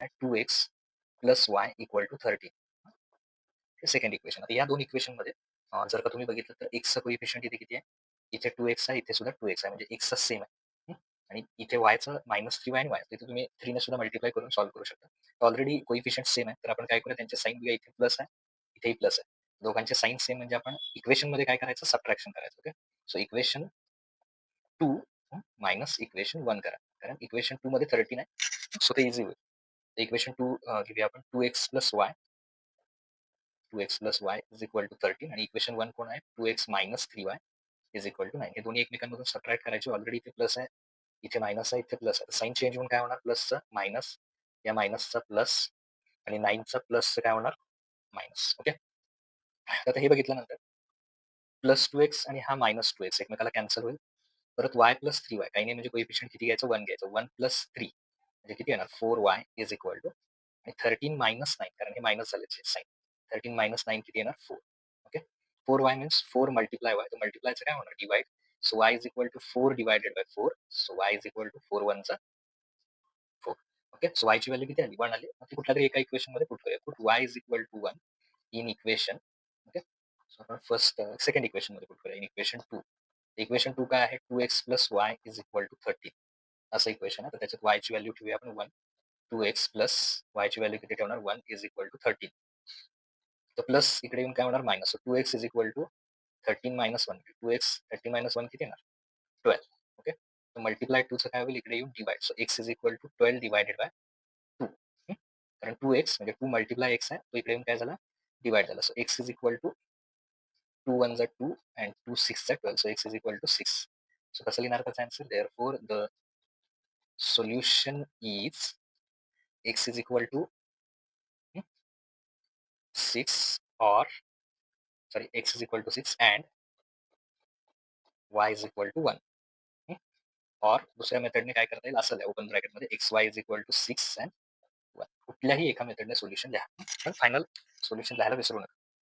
2x plus y equal to 13. Second equation. आता या दोन इक्वेशन मध्ये जर का तुम्ही बघितलं तर एक्सचा कोइफिशियंट इथे किती आहे? इथे 2x आहे, इथे सुद्धा 2x आहे, म्हणजे एक्सचा सेम आहे. आणि इथे वायचं -3y आणि y. इथे तुम्ही 3 ने सुद्धा मल्टिप्लाय करून सॉल्व्ह करू शकता. ऑलरेडी कोइफिशियंट सेम आहे, तर आपण काय करूया, त्यांचे साइन बघूया. इथे प्लस आहे, इथेही प्लस आहे. दोघांचे साइन सेम म्हणजे आपण इक्वेशन मध्ये काय करायचं, सबट्रॅक्शन करायचं. Okay, so equation 2 minus equation 1 करा, कारण इक्वेशन 2 मध्ये 13 आहे, सो ते इझी होईल. इक्वेशन 2 घेऊया आपण. 2x plus y, 2x plus y is equal to 13. आणि इक्वेशन 1 कोण आहे? 2x minus 3y is equal to 9. हे दोन्ही एकमेकांमधून सबट्रॅक्ट करायचे. ऑलरेडी इथे प्लस आहे, इथे मायनस आहे, इथे प्लस आहे. साइन चेंज होऊन काय होणार? प्लसचं मायनस, या मायनसचा प्लस, आणि 9चा प्लसचं काय होणार? मायनस. ओके, आता हे बघितल्यानंतर प्लस 2x आणि हा मायनस 2x एकमेकाला कॅन्सल होईल. परत y प्लस 3y, काही नाही म्हणजे कोइफिशियंट किती घ्यायचं? 1 घ्यायचं. 1 प्लस 3 म्हणजे किती येणार? 4y इज इक्वल टू, आणि 13 मायनस 9, कारण हे मायनस झाले साइन. 13 मायनस 9 किती येणार? 4. Okay, 4y means 4 multiply y, तर मल्टिप्लायचं काय होणार? Divide. So y is equal to 4 divided by 4. So y is equal to 4 1 चा 4. ओके, सो y ची व्हॅल्यू किती आली? 1 आली. मग ती कुठल्या तरी एका इक्वेशन मध्ये पुट करूया. Put y is equal to 1 in equation. Okay, so आपण सेकंड इक्वेशन मध्ये पुट करूया. In equation 2. इक्वेशन 2 काय आहे? 2x plus y is equal to 13 असं इक्वेशन आहे. तर त्याच्यात y ची व्हॅल्यू ठेवूया आपण 1. 2x प्लस y ची व्हॅल्यू किती ठेवणार? 1 इज इक्वल टू 13. तर प्लस इकडे येऊन काय होणार? Minus. 2x is equal to 13 minus 1. 2x 13 minus 1 किती येणार? 12. ओके, तर मल्टिप्लाय 2 चं काय होईल? इकडे येऊन divide. So x is equal to 12 divided by 2. कारण 2x म्हणजे 2 मल्टिप्लाय x आहे, तो इकडे येऊन काय झाला? डिवाइड झाला. So x is equal to 2 1 जा 2 and 2 6 जा 12. So x is equal to 6. So कसं लिहिणार त्याचा answer? Therefore the solution is x is equal to 6, or sorry, x is equal to 6 and y is equal to 1. और दुसऱ्या मेथडने काय करता येईल? असं लिहा ओपन ब्रॅकेटमध्ये X Y is equal to 6 and 1. कुठल्याही एका मेथडने सोल्युशन लिहा, पण फायनल सोल्युशन लिहायला विसरू नका.